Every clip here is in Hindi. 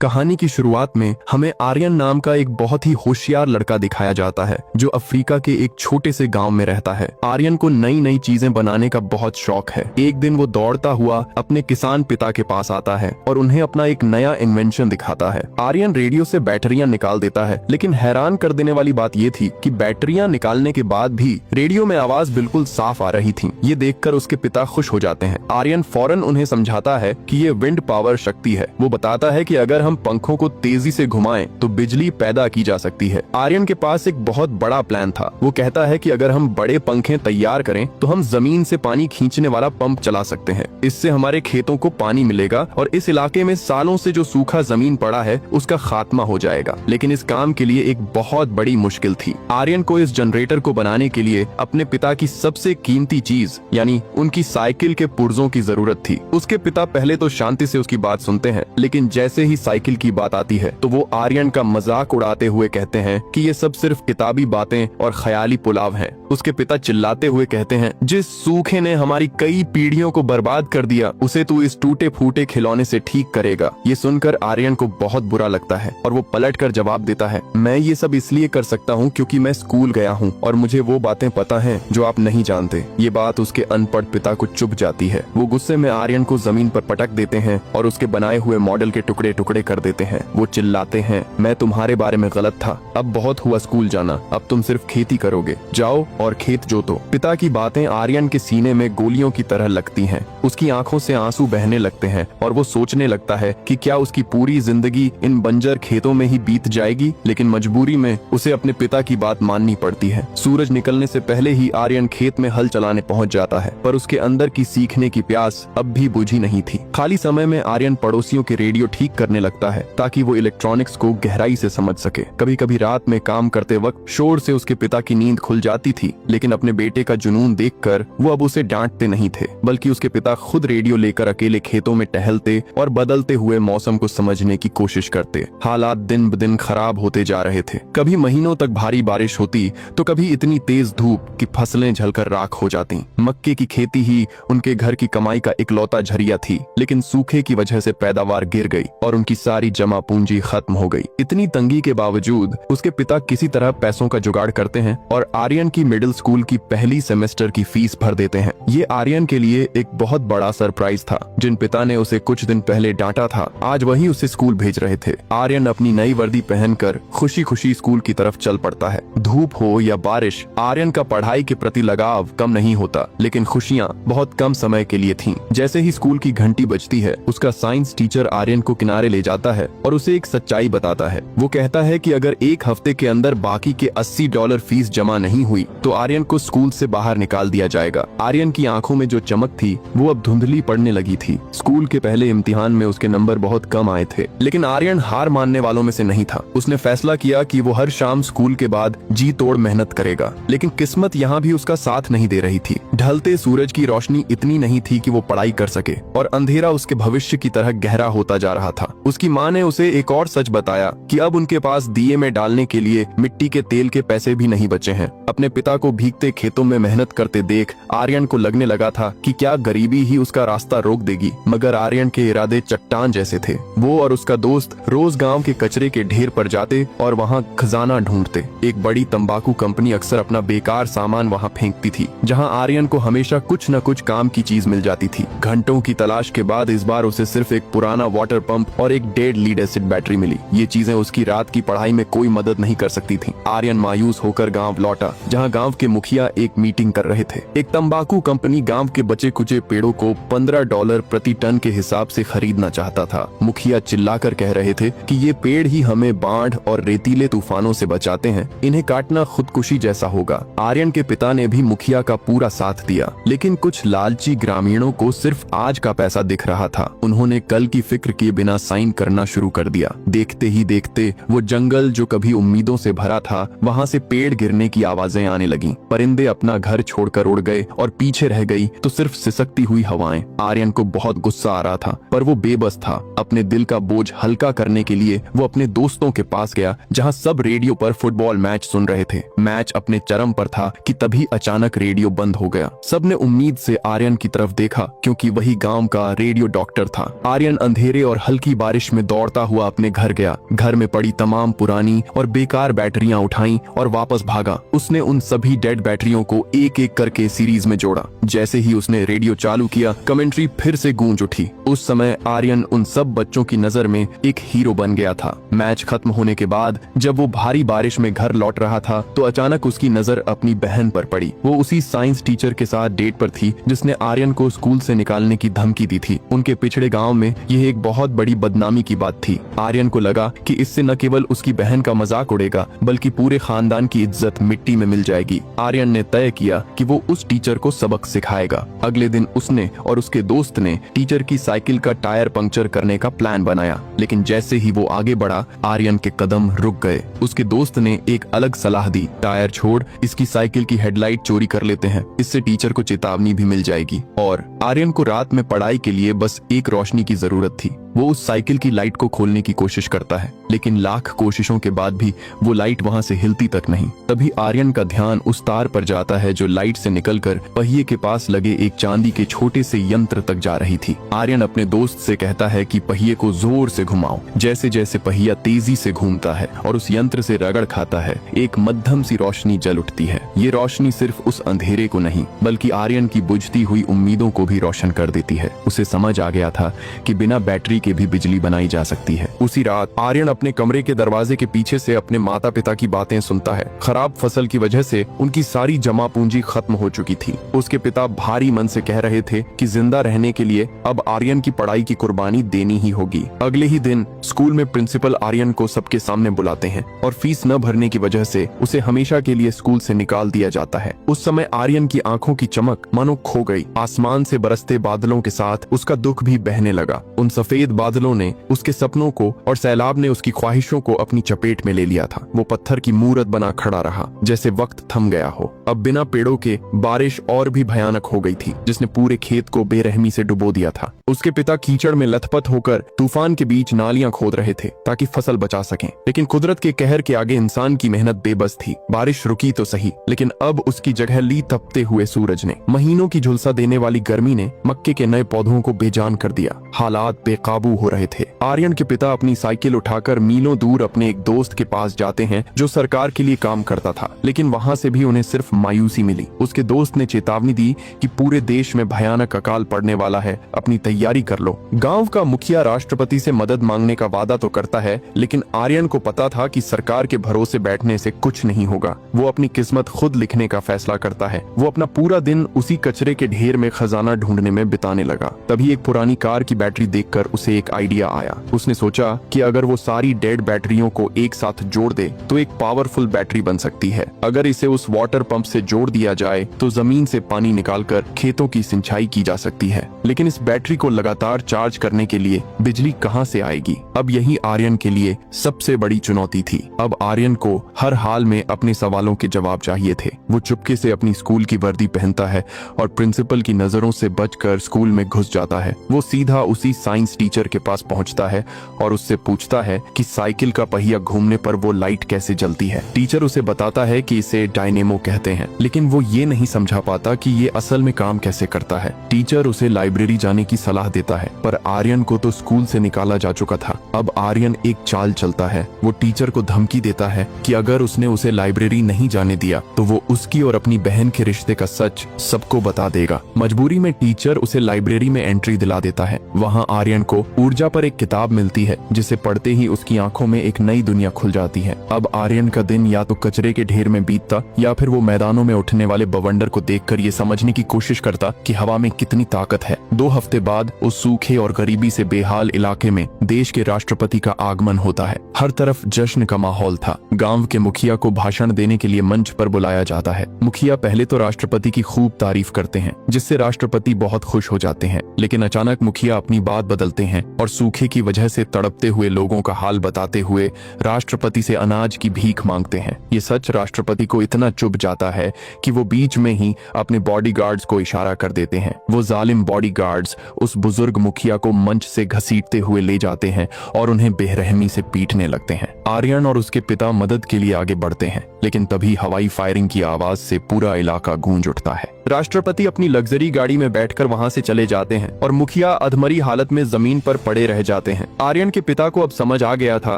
कहानी की शुरुआत में हमें आर्यन नाम का एक बहुत ही होशियार लड़का दिखाया जाता है जो अफ्रीका के एक छोटे से गांव में रहता है। आर्यन को नई नई चीजें बनाने का बहुत शौक है। एक दिन वो दौड़ता हुआ अपने किसान पिता के पास आता है और उन्हें अपना एक नया इन्वेंशन दिखाता है। आर्यन रेडियो से बैटरियां निकाल देता है, लेकिन हैरान कर देने वाली बात ये थी कि बैटरियां निकालने के बाद भी रेडियो में आवाज बिल्कुल साफ आ रही थी। ये देखकर उसके पिता खुश हो जाते हैं। आर्यन फौरन उन्हें समझाता है कि ये विंड पावर शक्ति है। वो बताता है कि अगर हम पंखों को तेजी से घुमाएं तो बिजली पैदा की जा सकती है। आर्यन के पास एक बहुत बड़ा प्लान था। वो कहता है कि अगर हम बड़े पंखे तैयार करें तो हम जमीन से पानी खींचने वाला पंप चला सकते हैं। इससे हमारे खेतों को पानी मिलेगा और इस इलाके में सालों से जो सूखा जमीन पड़ा है उसका खात्मा हो जाएगा। लेकिन इस काम के लिए एक बहुत बड़ी मुश्किल थी। आर्यन को इस जनरेटर को बनाने के लिए अपने पिता की सबसे कीमती चीज यानी उनकी साइकिल के पुर्जों की जरूरत थी। उसके पिता पहले तो शांति से उसकी बात सुनते हैं, लेकिन जैसे ही साइकिल की बात आती है तो वो आर्यन का मजाक उड़ाते हुए कहते हैं कि ये सब सिर्फ किताबी बातें और ख्याली पुलाव हैं। उसके पिता चिल्लाते हुए कहते हैं, जिस सूखे ने हमारी कई पीढ़ियों को बर्बाद कर दिया उसे तू इस टूटे फूटे खिलौने से ठीक करेगा। ये सुनकर आर्यन को बहुत बुरा लगता है और वो पलटकर जवाब देता है, मैं ये सब इसलिए कर सकता हूँ क्योंकि मैं स्कूल गया हूँ और मुझे वो बातें पता है जो आप नहीं जानते। ये बात उसके अनपढ़ पिता को चुभ जाती है। वो गुस्से में आर्यन को जमीन पर पटक देते हैं और उसके बनाए हुए मॉडल के टुकड़े टुकड़े कर देते हैं। वो चिल्लाते हैं, मैं तुम्हारे बारे में गलत था, अब बहुत हुआ स्कूल जाना, अब तुम सिर्फ खेती करोगे, जाओ और खेत जोतो। पिता की बातें आर्यन के सीने में गोलियों की तरह लगती हैं। उसकी आंखों से आंसू बहने लगते हैं और वो सोचने लगता है कि क्या उसकी पूरी जिंदगी इन बंजर खेतों में ही बीत जाएगी। लेकिन मजबूरी में उसे अपने पिता की बात माननी पड़ती है। सूरज निकलने से पहले ही आर्यन खेत में हल चलाने पहुंच जाता है, पर उसके अंदर की सीखने की प्यास अब भी बुझी नहीं थी। खाली समय में आर्यन पड़ोसियों के रेडियो ठीक करने लगता है ताकि वो इलेक्ट्रॉनिक्स को गहराई से समझ सके। कभी कभी रात में काम करते वक्त शोर से उसके पिता की नींद खुल जाती थी, लेकिन अपने बेटे का जुनून देखकर वो अब उसे डांटते नहीं थे, बल्कि उसके पिता खुद रेडियो लेकर अकेले खेतों में टहलते और बदलते हुए मौसम को समझने की कोशिश करते। हालात दिन ब दिन खराब होते जा रहे थे। कभी महीनों तक भारी बारिश होती तो कभी इतनी तेज धूप कि फसलें जलकर राख हो जाती। मक्के की खेती ही उनके घर की कमाई का इकलौता झरिया थी, लेकिन सूखे की वजह से पैदावार गिर गई और उनकी सारी जमा पूंजी खत्म हो गई। इतनी तंगी के बावजूद उसके पिता किसी तरह पैसों का जुगाड़ करते हैं और आर्यन की मिडिल स्कूल की पहली सेमेस्टर की फीस भर देते हैं। ये आर्यन के लिए एक बहुत बड़ा सरप्राइज था। जिन पिता ने उसे कुछ दिन पहले डांटा था, आज वही उसे स्कूल भेज रहे थे। आर्यन अपनी नई वर्दी पहनकर खुशी खुशी स्कूल की तरफ चल पड़ता है। धूप हो या बारिश, आर्यन का पढ़ाई के प्रति लगाव कम नहीं होता, लेकिन खुशियाँ बहुत कम समय के लिए थीं। जैसे ही स्कूल की घंटी बजती है, उसका साइंस टीचर आर्यन को किनारे ले जाता है और उसे एक सच्चाई बताता है। वो कहता है कि अगर एक हफ्ते के अंदर बाकी के $80 फीस जमा नहीं हुई तो आर्यन को स्कूल से बाहर निकाल दिया जाएगा। आर्यन की आंखों में जो चमक थी वो अब धुंधली पड़ने लगी थी। स्कूल के पहले इम्तिहान में उसके नंबर बहुत कम आए थे, लेकिन आर्यन हार मानने वालों में से नहीं था। उसने फैसला किया कि वो हर शाम स्कूल के बाद जी तोड़ मेहनत करेगा। लेकिन किस्मत यहाँ भी उसका साथ नहीं दे रही थी। ढलते सूरज की रोशनी इतनी नहीं थी कि वो पढ़ाई कर सके और अंधेरा उसके भविष्य की तरह गहरा होता जा रहा था। उसकी माँ ने उसे एक और सच बताया कि अब उनके पास दिए में डालने के लिए मिट्टी के तेल के पैसे भी नहीं बचे हैं। अपने पिता को भीगते खेतों में मेहनत करते देख आर्यन को लगने लगा था कि क्या गरीबी ही उसका रास्ता रोक देगी, मगर आर्यन के इरादे चट्टान जैसे थे। वो और उसका दोस्त रोज गांव के कचरे के ढेर पर जाते और वहां खजाना ढूंढते। एक बड़ी तंबाकू कंपनी अक्सर अपना बेकार सामान वहां फेंकती थी, जहां आर्यन को हमेशा कुछ न कुछ काम की चीज मिल जाती थी। घंटों की तलाश के बाद इस बार उसे सिर्फ एक पुराना वाटर पंप और एक डेड लीड एसिड बैटरी मिली। ये चीजें उसकी रात की पढ़ाई में कोई मदद नहीं कर सकती थी। आर्यन मायूस होकर गांव लौटा, जहां गांव के मुखिया एक मीटिंग कर रहे थे। एक तंबाकू कंपनी गांव के बचे कुचे पेड़ों को $15 प्रति टन के हिसाब से खरीदना चाहता था। मुखिया चिल्लाकर कह रहे थे कि ये पेड़ ही हमें बाढ़ और रेतीले तूफानों से बचाते हैं, इन्हें काटना खुदकुशी जैसा होगा। आर्यन के पिता ने भी मुखिया का पूरा साथ दिया, लेकिन कुछ लालची ग्रामीणों को सिर्फ आज का पैसा दिख रहा था। उन्होंने कल की फिक्र किए बिना साइन करना शुरू कर दिया। देखते ही देखते वो जंगल जो कभी उम्मीदों से भरा था, वहाँ से पेड़ गिरने की आवाजें आने लगी। लगी। परिंदे अपना घर छोड़कर उड़ गए और पीछे रह गई तो सिर्फ सिसकती हुई हवाएं। आर्यन को बहुत गुस्सा आ रहा था, पर वो बेबस था। अपने दिल का बोझ हल्का करने के लिए वो अपने दोस्तों के पास गया, जहां सब रेडियो पर फुटबॉल मैच सुन रहे थे। मैच अपने चरम पर था कि तभी अचानक रेडियो बंद हो गया। सबने उम्मीद से आर्यन की तरफ देखा, क्योंकि वही गांव का रेडियो डॉक्टर था। आर्यन अंधेरे और हल्की बारिश में दौड़ता हुआ अपने घर गया। घर में पड़ी तमाम पुरानी और बेकार बैटरियां उठाई और वापस भागा। उसने उन सभी डेड बैटरियों को एक एक करके सीरीज में जोड़ा। जैसे ही उसने रेडियो चालू किया, कमेंट्री फिर से गूंज उठी। उस समय आर्यन उन सब बच्चों की नजर में एक हीरो बन गया था। मैच खत्म होने के बाद जब वो भारी बारिश में घर लौट रहा था, तो अचानक उसकी नजर अपनी बहन पर पड़ी। वो उसी साइंस टीचर के साथ डेट पर थी जिसने आर्यन को स्कूल से निकालने की धमकी दी थी। उनके पिछड़े गांव में यह एक बहुत बड़ी बदनामी की बात थी। आर्यन को लगा कि इससे न केवल उसकी बहन का मजाक उड़ेगा, बल्कि पूरे खानदान की इज्जत मिट्टी में मिल जाएगी। आर्यन ने तय किया कि वो उस टीचर को सबक सिखाएगा। अगले दिन उसने और उसके दोस्त ने टीचर की साइकिल का टायर पंक्चर करने का प्लान बनाया, लेकिन जैसे ही वो आगे बढ़ा, आर्यन के कदम रुक गए। उसके दोस्त ने एक अलग सलाह दी, टायर छोड़, इसकी साइकिल की हेडलाइट चोरी कर लेते हैं, इससे टीचर को चेतावनी भी मिल जाएगी। और आर्यन को रात में पढ़ाई के लिए बस एक रोशनी की जरूरत थी। वो उस साइकिल की लाइट को खोलने की कोशिश करता है, लेकिन लाख कोशिशों के बाद भी वो लाइट वहां से हिलती तक नहीं। तभी आर्यन का ध्यान उस तार पर जाता है जो लाइट से निकलकर पहिए के पास लगे एक चांदी के छोटे से यंत्र तक जा रही थी। आर्यन अपने दोस्त से कहता है कि पहिए को जोर से घुमाओ। जैसे जैसे पहिया तेजी से घूमता है और उस यंत्र से रगड़ खाता है, एक मध्यम सी रोशनी जल उठती है। ये रोशनी सिर्फ उस अंधेरे को नहीं, बल्कि आर्यन की बुझती हुई उम्मीदों को भी रोशन कर देती है। उसे समझ आ गया था कि बिना बैटरी के भी बिजली बनाई जा सकती है। उसी रात आर्यन अपने कमरे के दरवाजे के पीछे से अपने माता पिता की बातें सुनता है। खराब फसल की वजह से उनकी सारी जमा पूंजी खत्म हो चुकी थी। उसके पिता भारी मन से कह रहे थे कि जिंदा रहने के लिए अब आर्यन की पढ़ाई की कुर्बानी देनी ही होगी। अगले ही दिन स्कूल में प्रिंसिपल आर्यन को सबके सामने बुलाते हैं और फीस न भरने की वजह से उसे हमेशा के लिए स्कूल से निकाल दिया जाता है। उस समय आर्यन की आंखों की चमक मानो खो गई। आसमान से बरसते बादलों के साथ उसका दुख भी बहने लगा। उन सफेद बादलों ने उसके सपनों को और सैलाब ने उसकी ख्वाहिशों को अपनी चपेट में ले लिया था। वो पत्थर की मूरत बना खड़ा रहा, जैसे वक्त थम गया हो। अब बिना पेड़ों के बारिश और भी भयानक हो गई थी, जिसने पूरे खेत को बेरहमी से डुबो दिया था। उसके पिता कीचड़ में लथपथ होकर तूफान के बीच नालियां खोद रहे थे ताकि फसल बचा सकें, लेकिन कुदरत के कहर के आगे इंसान की मेहनत बेबस थी। बारिश रुकी तो सही, लेकिन अब उसकी जगह ली तपते हुए सूरज ने। महीनों की झुलसा देने वाली गर्मी ने मक्के के नए पौधों को बेजान कर दिया। हालात बेकाबू हो रहे थे। आर्यन के पिता अपनी साइकिल उठाकर मीलों दूर अपने एक दोस्त के पास जाते हैं जो सरकार के लिए काम करता था, लेकिन वहां से भी उन्हें सिर्फ मायूसी मिली। उसके दोस्त ने चेतावनी दी कि पूरे देश में भयानक अकाल पड़ने वाला है, अपनी तैयारी कर लो। गांव का मुखिया राष्ट्रपति से मदद मांगने का वादा तो करता है, लेकिन आर्यन को पता था कि सरकार के भरोसे बैठने से कुछ नहीं होगा। वो अपनी किस्मत खुद लिखने का फैसला करता है। वो अपना पूरा दिन उसी कचरे के ढेर में खजाना ढूंढने में बिताने लगा। तभी एक पुरानी कार की बैटरी देखकर उसे एक आइडिया आया। उसने सोचा कि अगर वो सारी डेड बैटरियों को एक साथ जोड़ दे तो एक पावरफुल बैटरी बन सकती है। अगर इसे उस वाटर पंप से जोड़ दिया जाए तो जमीन से पानी निकालकर खेतों की सिंचाई की जा सकती है। लेकिन इस बैटरी को लगातार चार्ज करने के लिए बिजली कहां से आएगी? अब यही आर्यन के लिए सबसे बड़ी चुनौती थी। अब आर्यन को हर हाल में अपने सवालों के जवाब चाहिए थे। वो चुपके से अपनी स्कूल की वर्दी पहनता है और प्रिंसिपल की नजरों से बचकर स्कूल में घुस जाता है। वो सीधा उसी साइंस टीचर के पास पहुंचता है और उससे पूछता है कि साइकिल का पहिया घूमने पर वो लाइट कैसे जलती है। टीचर उसे बताता है कि इसे डायनेमो कहते हैं, लेकिन वो ये नहीं समझा पाता कि ये असल में काम कैसे करता है। टीचर उसे लाइब्रेरी जाने की सलाह देता है, पर आर्यन को तो स्कूल से निकाला जा चुका था। अब आर्यन एक चाल चलता है। वो टीचर को धमकी देता है कि अगर उसने उसे लाइब्रेरी नहीं जाने दिया तो वो उसकी और अपनी बहन के रिश्ते का सच सबको बता देगा। मजबूरी में टीचर उसे लाइब्रेरी में एंट्री दिला देता है। वहाँ आर्यन को ऊर्जा पर एक किताब मिलती है, जिसे पढ़ते ही उसकी आंखों में एक नई दुनिया खुल जाती है। अब आर्यन का दिन या तो कचरे के ढेर में बीतता या फिर वो मैदानों में उठने वाले बवंडर को देखकर ये समझने की कोशिश करता कि हवा में कितनी ताकत है। 2 हफ्ते बाद उस सूखे और गरीबी से बेहाल इलाके में देश के राष्ट्रपति का आगमन होता है। हर तरफ जश्न का माहौल था। गांव के मुखिया को भाषण देने के लिए मंच पर बुलाया जाता है। मुखिया पहले तो राष्ट्रपति की खूब तारीफ करते हैं, जिससे राष्ट्रपति बहुत खुश हो जाते हैं, लेकिन अचानक मुखिया अपनी बात बदलते हैं और सूखे की वजह से तड़पते हुए लोगों का हाल बताते हुए राष्ट्रपति से अनाज की भीख मांगते हैं। ये सच राष्ट्रपति को इतना इतना चुभ जाता है कि वो बीच में ही अपने बॉडीगार्ड्स को इशारा कर देते हैं। वो जालिम बॉडीगार्ड्स उस बुजुर्ग मुखिया को मंच से घसीटते हुए ले जाते हैं और उन्हें बेरहमी से पीटने लगते हैं। आर्यन और उसके पिता मदद के लिए आगे बढ़ते हैं, लेकिन तभी हवाई फायरिंग की आवाज से पूरा इलाका गूंज उठता है। राष्ट्रपति अपनी लग्जरी गाड़ी में बैठकर वहां से चले जाते हैं और मुखिया अधमरी हालत में जमीन पर पड़े रह जाते हैं। आर्यन के पिता को अब समझ आ गया था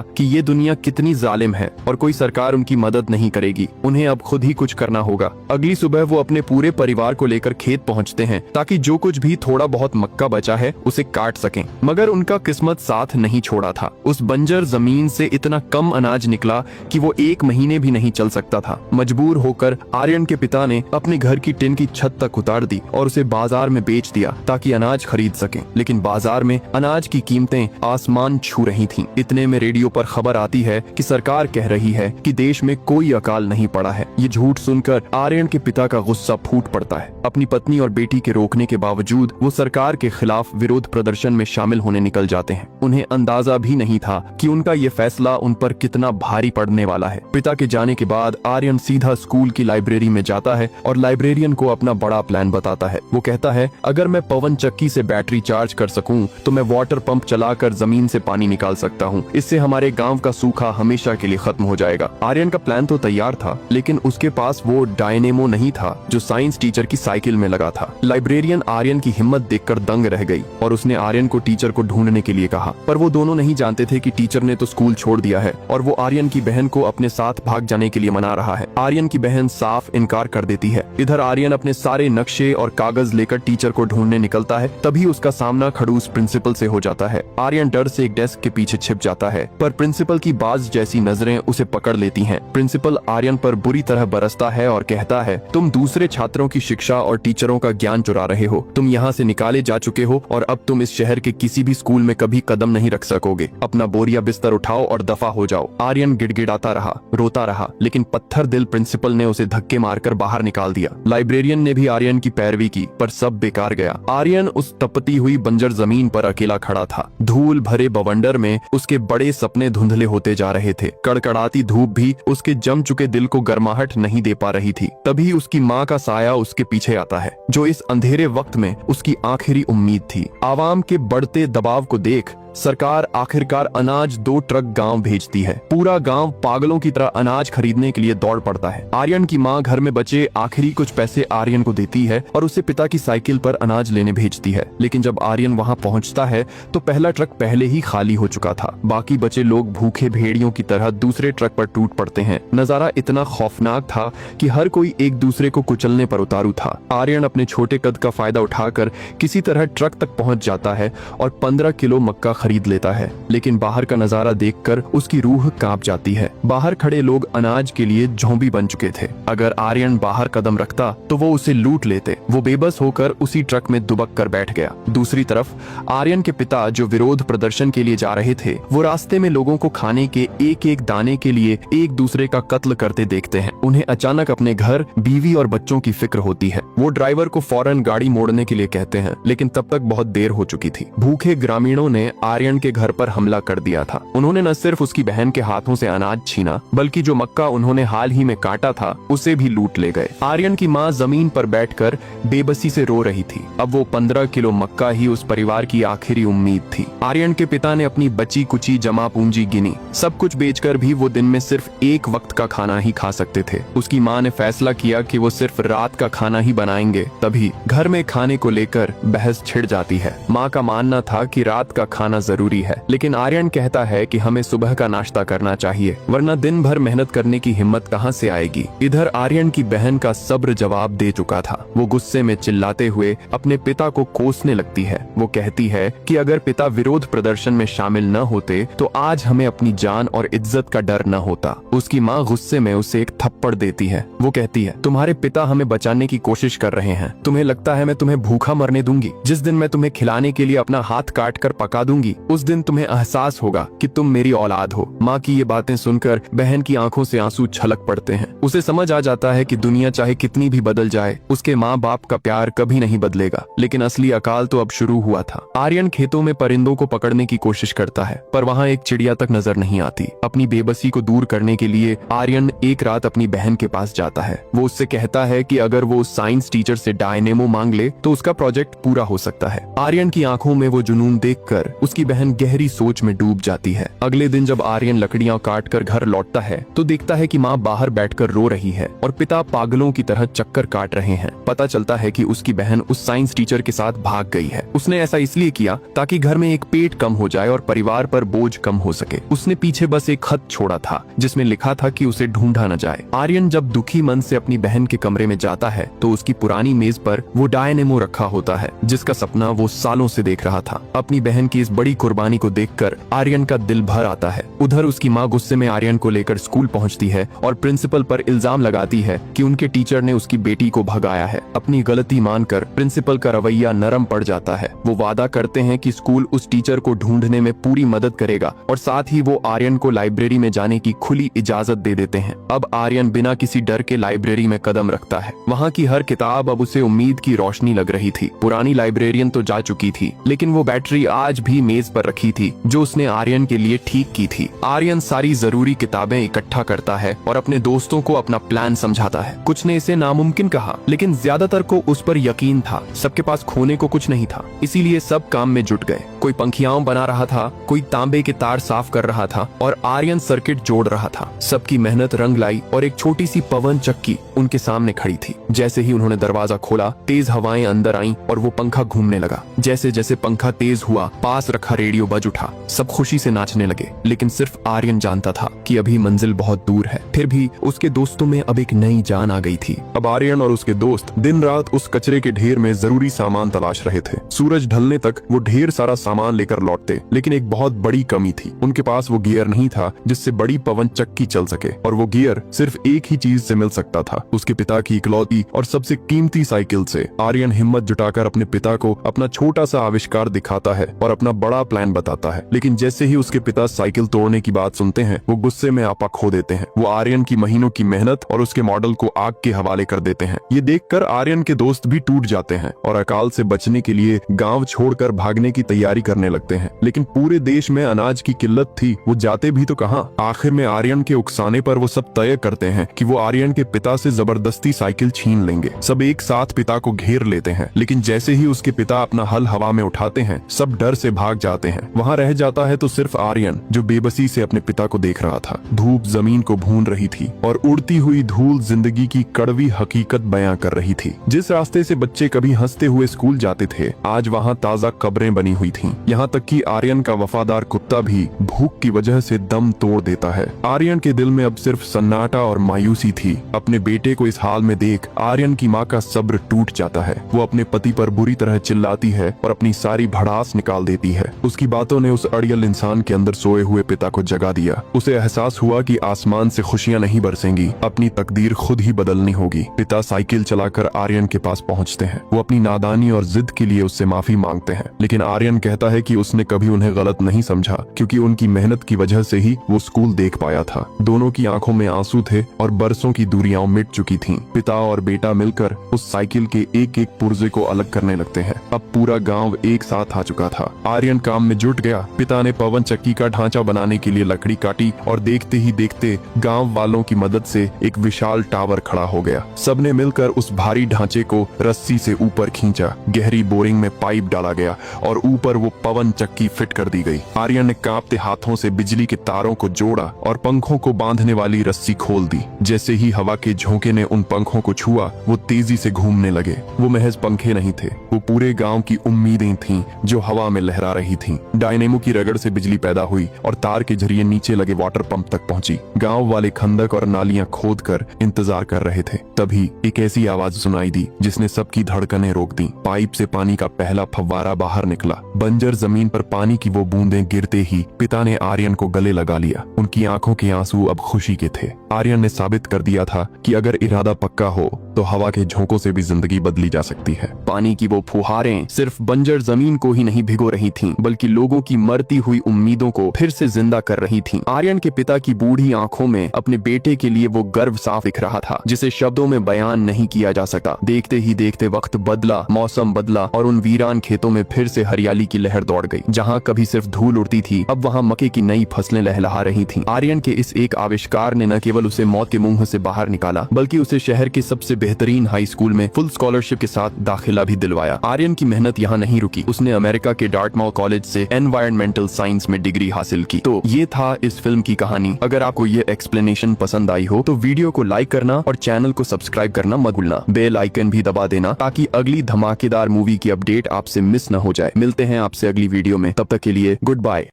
कि ये दुनिया कितनी जालिम है और कोई सरकार उनकी मदद नहीं करेगी। उन्हें अब खुद ही कुछ करना होगा। अगली सुबह वो अपने पूरे परिवार को लेकर खेत पहुंचते हैं ताकि जो कुछ भी थोड़ा बहुत मक्का बचा है उसे काट सकें। मगर उनका किस्मत साथ नहीं छोड़ा था। उस बंजर जमीन से इतना कम अनाज निकला कि वो 1 महीने भी नहीं चल सकता था। मजबूर होकर आर्यन के पिता ने अपने घर की टिन की छत तक उतार दी और उसे बाजार में बेच दिया ताकि अनाज खरीद सकें। लेकिन बाजार में अनाज की कीमतें आसमान छू रही थीं। इतने में रेडियो पर खबर आती है कि सरकार कह रही है कि देश में कोई अकाल नहीं पड़ा है। ये झूठ सुनकर आर्यन के पिता का गुस्सा फूट पड़ता है। अपनी पत्नी और बेटी के रोकने के बावजूद वो सरकार के खिलाफ विरोध प्रदर्शन में शामिल होने निकल जाते हैं। उन्हें अंदाजा भी नहीं था कि उनका ये फैसला उन पर कितना भारी पड़ने वाला है। पिता के जाने के बाद आर्यन सीधा स्कूल की लाइब्रेरी में जाता है और लाइब्रेरियन को अपना बड़ा प्लान बताता है। वो कहता है, अगर मैं पवन चक्की से बैटरी चार्ज कर सकूं तो मैं वाटर पंप चलाकर जमीन से पानी निकाल सकता हूं। इससे हमारे गांव का सूखा हमेशा के लिए खत्म हो जाएगा। आर्यन का प्लान तो तैयार था, लेकिन उसके पास वो डायनेमो नहीं था जो साइंस टीचर की साइकिल में लगा था। लाइब्रेरियन आर्यन की हिम्मत देखकर दंग रह गई और उसने आर्यन को टीचर को ढूंढने के लिए कहा। पर वो दोनों नहीं जानते थे कि टीचर ने तो स्कूल छोड़ दिया है और वो आर्यन की बहन को अपने साथ भाग जाने के लिए मना रहा है। आर्यन की बहन साफ इनकार कर देती है। इधर आर्यन अपने सारे नक्शे और कागज लेकर टीचर को ढूंढने निकलता है। तभी उसका सामना खड़ूस प्रिंसिपल से हो जाता है। आर्यन डर से एक डेस्क के पीछे छिप जाता है, पर प्रिंसिपल की बाज जैसी नजरें उसे पकड़ लेती हैं। प्रिंसिपल आर्यन पर बुरी तरह बरसता है और कहता है, तुम दूसरे छात्रों की शिक्षा और टीचरों का ज्ञान चुरा रहे हो। तुम यहाँ से निकाले जा चुके हो और अब तुम इस शहर के किसी भी स्कूल में कभी कदम नहीं रख सकोगे। अपना बोरिया बिस्तर उठाओ और दफा हो जाओ। आर्यन गिड़गिड़ाता रहा, रोता रहा, लेकिन पत्थर दिल प्रिंसिपल ने उसे धक्के मारकर बाहर निकाल दिया। लाइब्रेरियन ने भी आर्यन की पैरवी की, पर सब बेकार गया। आर्यन उस तपती हुई बंजर जमीन पर अकेला खड़ा था। धूल भरे बवंडर में उसके बड़े सपने धुंधले होते जा रहे थे। कड़कड़ाती धूप भी उसके जम चुके दिल को गर्माहट नहीं दे पा रही थी। तभी उसकी माँ का साया उसके पीछे आता है, जो इस अंधेरे वक्त में उसकी आखिरी उम्मीद थी। आवाम के बढ़ते दबाव को देख सरकार आखिरकार अनाज 2 ट्रक गांव भेजती है। पूरा गांव पागलों की तरह अनाज खरीदने के लिए दौड़ पड़ता है। आर्यन की मां घर में बचे आखिरी कुछ पैसे आर्यन को देती है और उसे पिता की साइकिल पर अनाज लेने भेजती है। लेकिन जब आर्यन वहां पहुंचता है तो पहला ट्रक पहले ही खाली हो चुका था। बाकी बचे लोग भूखे भेड़ियों की तरह दूसरे ट्रक पर टूट पड़ते हैं। नजारा इतना खौफनाक था कि हर कोई एक दूसरे को कुचलने पर उतारू था। आर्यन अपने छोटे कद का फायदा उठाकर किसी तरह ट्रक तक पहुंच जाता है और 15 किलो मक्का खरीद लेता है। लेकिन बाहर का नजारा देखकर उसकी रूह कांप जाती है। बाहर खड़े लोग अनाज के लिए झोंबी बन चुके थे। अगर आर्यन बाहर कदम रखता तो वो उसे लूट लेते। वो बेबस होकर उसी ट्रक में दुबक कर बैठ गया। दूसरी तरफ आर्यन के पिता जो विरोध प्रदर्शन के लिए जा रहे थे, वो रास्ते में लोगों को खाने के एक एक दाने के लिए एक दूसरे का कत्ल करते देखते हैं। उन्हें अचानक अपने घर, बीवी और बच्चों की फिक्र होती है। वो ड्राइवर को फौरन गाड़ी मोड़ने के लिए कहते हैं, लेकिन तब तक बहुत देर हो चुकी थी। भूखे ग्रामीणों ने आर्यन के घर पर हमला कर दिया था। उन्होंने न सिर्फ उसकी बहन के हाथों से अनाज छीना, बल्कि जो मक्का उन्होंने हाल ही में काटा था उसे भी लूट ले गए। आर्यन की माँ जमीन पर बैठकर बेबसी से रो रही थी। अब वो 15 किलो मक्का ही उस परिवार की आखिरी उम्मीद थी। आर्यन के पिता ने अपनी बची कुची जमा पूंजी गिनी। सब कुछ बेचकर भी वो दिन में सिर्फ एक वक्त का खाना ही खा सकते थे। उसकी माँ ने फैसला किया कि वो सिर्फ रात का खाना ही बनाएंगे। तभी घर में खाने को लेकर बहस छिड़ जाती है। माँ का मानना था कि रात का खाना जरूरी है, लेकिन आर्यन कहता है कि हमें सुबह का नाश्ता करना चाहिए, वरना दिन भर मेहनत करने की हिम्मत कहां से आएगी। इधर आर्यन की बहन का सब्र जवाब दे चुका था। वो गुस्से में चिल्लाते हुए अपने पिता को कोसने लगती है। वो कहती है कि अगर पिता विरोध प्रदर्शन में शामिल न होते तो आज हमें अपनी जान और इज्जत का डर न होता। उसकी माँ गुस्से में उसे एक थप्पड़ देती है। वो कहती है, तुम्हारे पिता हमें बचाने की कोशिश कर रहे हैं। तुम्हें लगता है मैं तुम्हें भूखा मरने दूंगी? जिस दिन मैं तुम्हें खिलाने के लिए अपना हाथ काट कर पका दूंगी, उस दिन तुम्हें एहसास होगा कि तुम मेरी औलाद हो। माँ की ये बातें सुनकर बहन की आंखों से आंसू छलक पड़ते हैं। उसे समझ आ जाता है कि दुनिया चाहे कितनी भी बदल जाए, उसके माँ बाप का प्यार कभी नहीं बदलेगा। लेकिन असली अकाल तो अब शुरू हुआ था। आर्यन खेतों में परिंदों को पकड़ने की कोशिश करता है, पर वहाँ एक चिड़िया तक नजर नहीं आती। अपनी बेबसी को दूर करने के लिए आर्यन एक रात अपनी बहन के पास जाता है। वो उससे कहता है कि अगर वो साइंस टीचर से डायनेमो मांग ले तो उसका प्रोजेक्ट पूरा हो सकता है। आर्यन की आंखों में वो जुनून देखकर उसकी बहन गहरी सोच में डूब जाती है। अगले दिन जब आर्यन लकड़ियां काट कर घर लौटता है तो देखता है कि माँ बाहर बैठकर रो रही है और पिता पागलों की तरह चक्कर काट रहे हैं। पता चलता है कि उसकी बहन उस साइंस टीचर के साथ भाग गई है। उसने ऐसा इसलिए किया ताकि घर में एक पेट कम हो जाए और परिवार पर बोझ कम हो सके। उसने पीछे बस एक खत छोड़ा था जिसमें लिखा था कि उसे ढूंढा न जाए। आर्यन जब दुखी मन से अपनी बहन के कमरे में जाता है तो उसकी पुरानी मेज पर वो डायनेमो रखा होता है जिसका सपना वो सालों से देख रहा था। अपनी बहन की इस बड़ी कुर्बानी को देखकर आर्यन का दिल भर आता है। उधर उसकी माँ गुस्से में आर्यन को लेकर स्कूल पहुंचती है और प्रिंसिपल पर इल्जाम लगाती है कि उनके टीचर ने उसकी बेटी को भगाया है। अपनी गलती मानकर प्रिंसिपल का रवैया नरम पड़ जाता है। वो वादा करते हैं कि स्कूल उस टीचर को ढूंढने में पूरी मदद करेगा और साथ ही वो आर्यन को लाइब्रेरी में जाने की खुली इजाजत दे देते हैं। अब आर्यन बिना किसी डर के लाइब्रेरी में कदम रखता है। वहाँ की हर किताब अब उसे उम्मीद की रोशनी लग रही थी। पुरानी लाइब्रेरियन तो जा चुकी थी, लेकिन वो बैटरी आज भी मेज पर रखी थी जो उसने आर्यन के लिए ठीक की थी। आर्यन सारी जरूरी किताबें इकट्ठा करता है और अपने दोस्तों को अपना प्लान समझाता है। कुछ ने इसे नामुमकिन कहा, लेकिन ज्यादातर को उस पर यकीन था। सबके पास खोने को कुछ नहीं था, इसीलिए सब काम में जुट गए। कोई पंखियाओं बना रहा था, कोई तांबे के तार साफ कर रहा था और आर्यन सर्किट जोड़ रहा था। सबकी मेहनत रंग लाई और एक छोटी सी पवन चक्की उनके सामने खड़ी थी। जैसे ही उन्होंने दरवाजा खोला, तेज हवाएं अंदर आईं और वो पंखा घूमने लगा। जैसे जैसे पंखा तेज हुआ, पास रखा रेडियो बज उठा। सब खुशी से नाचने लगे, लेकिन सिर्फ आर्यन जानता था कि अभी मंजिल बहुत दूर है। फिर भी उसके दोस्तों में अब एक नई जान आ गई थी। अब आर्यन और उसके दोस्त दिन रात उस कचरे के ढेर में जरूरी सामान तलाश रहे थे। सूरज ढलने तक वो ढेर सारा सामान लेकर लौटते, लेकिन एक बहुत बड़ी कमी थी। उनके पास वो गियर नहीं था जिससे बड़ी पवन चक्की चल सके, और वो गियर सिर्फ एक ही चीज से मिल सकता था, उसके पिता की इकलौती और सबसे कीमती साइकिल से। आर्यन हिम्मत जुटाकर अपने पिता को अपना छोटा सा आविष्कार दिखाता है और अपना बड़ा प्लान बताता है। लेकिन जैसे ही उसके पिता साइकिल तोड़ने की बात सुनते हैं, वो गुस्से में आपा खो देते हैं। वो आर्यन की महीनों की मेहनत और उसके मॉडल को आग के हवाले कर देते हैं। ये देखकर आर्यन के दोस्त भी टूट जाते हैं और अकाल से बचने के लिए गांव छोड़कर भागने की तैयारी करने लगते हैं। लेकिन पूरे देश में अनाज की किल्लत थी, वो जाते भी तो कहां। आखिर में आर्यन के उकसाने पर वो सब तय करते हैं कि वो आर्यन के पिता से जबरदस्ती साइकिल छीन लेंगे। सब एक साथ पिता को घेर लेते हैं, लेकिन जैसे ही उसके पिता अपना हल हवा में उठाते हैं, सब डर से भाग जाते हैं। वहाँ रह जाता है तो सिर्फ आर्यन, जो बेबसी से अपने पिता को देख रहा था। धूप जमीन को भून रही थी और उड़ती हुई धूल जिंदगी की कड़वी हकीकत बयां कर रही थी। जिस रास्ते से बच्चे कभी हंसते हुए स्कूल जाते थे, आज वहाँ ताजा कब्रें बनी हुई थीं। यहाँ तक कि आर्यन का वफादार कुत्ता भी भूख की वजह से दम तोड़ देता है। आर्यन के दिल में अब सिर्फ सन्नाटा और मायूसी थी। अपने बेटे को इस हाल में देख आर्यन की माँ का सब्र टूट जाता है। वो अपने पति पर बुरी तरह चिल्लाती है और अपनी सारी भड़ास निकाल देती है। उसकी बातों ने उस अड़ियल इंसान के अंदर सोए हुए पिता को जगा दिया। उसे एहसास हुआ कि आसमान से खुशियां नहीं बरसेंगी, अपनी तकदीर खुद ही बदलनी होगी। पिता साइकिल चलाकर आर्यन के पास पहुंचते हैं। वो अपनी नादानी और जिद के लिए उससे माफी मांगते हैं, लेकिन आर्यन कहता है कि उसने कभी उन्हें गलत नहीं समझा, क्योंकि उनकी मेहनत की वजह से ही वो स्कूल देख पाया था। दोनों की आंखों में आंसू थे और बरसों की दूरियां मिट चुकी थीं। पिता और बेटा मिलकर उस साइकिल के एक एक पुर्जे को अलग करने लगते हैं। अब पूरा गांव एक साथ आ चुका था। आर्यन काम में जुट गया। पिता ने पवन चक्की का ढांचा बनाने के लिए लकड़ी काटी और देखते ही देखते गांव वालों की मदद से एक विशाल टावर खड़ा हो गया। सबने मिलकर उस भारी ढांचे को रस्सी से ऊपर खींचा। गहरी बोरिंग में पाइप डाला गया और ऊपर वो पवन चक्की फिट कर दी गई। आर्यन ने कांपते हाथों से बिजली के तारों को जोड़ा और पंखों को बांधने वाली रस्सी खोल दी। जैसे ही हवा के झोंके ने उन पंखों को छुआ, वो तेजी से घूमने लगे। वो महज पंखे नहीं थे, वो पूरे गांव की उम्मीदें थीं जो हवा में लहरा रही थीं। डायनेमो की रगड़ से बिजली पैदा हुई और तार के जरिए नीचे लगे वाटर पंप तक पहुंची। गांव वाले खंदक और नालियां खोद कर इंतजार कर रहे थे। तभी एक ऐसी आवाज सुनाई दी जिसने सबकी धड़कनें रोक दी। पाइप से पानी का पहला फव्वारा बाहर निकला। बंजर जमीन पर पानी की वो बूंदें गिरते ही पिता ने आर्यन को गले लगा लिया। उनकी आंखों के आंसू अब खुशी के थे। आर्यन ने साबित कर दिया था कि अगर इरादा पक्का हो तो हवा के झोंकों से भी जिंदगी बदली जा सकती है। पानी की वो फुहारें सिर्फ बंजर जमीन को ही नहीं भिगो रही थीं, बल्कि लोगों की मरती हुई उम्मीदों को फिर से जिंदा कर रही थीं। आर्यन के पिता की बूढ़ी आंखों में अपने बेटे के लिए वो गर्व साफ दिख रहा था, जिसे शब्दों में बयान नहीं किया जा सकता। देखते ही देखते वक्त बदला, मौसम बदला और उन वीरान खेतों में फिर से हरियाली की लहर दौड़ गई। जहाँ कभी सिर्फ धूल उड़ती थी, अब वहाँ मक्के की नई फसलें लहलहा रही थीं। आर्यन के इस एक आविष्कार ने न केवल उसे मौत के मुंह से बाहर निकाला, बल्कि उसे शहर के सबसे बेहतरीन हाई स्कूल में फुल स्कॉलरशिप के साथ दाखिला भी दिलवाया। आर्यन की मेहनत यहाँ नहीं रुकी, उसने अमेरिका के डार्टमाउथ कॉलेज से एनवायरमेंटल साइंस में डिग्री हासिल की। तो ये था इस फिल्म की कहानी। अगर आपको ये एक्सप्लेनेशन पसंद आई हो तो वीडियो को लाइक करना और चैनल को सब्सक्राइब करना मत भूलना। बेल आइकन भी दबा देना ताकि अगली धमाकेदार मूवी की अपडेट आपसे मिस न हो जाए। मिलते हैं आपसे अगली वीडियो में, तब तक के लिए गुड बाय।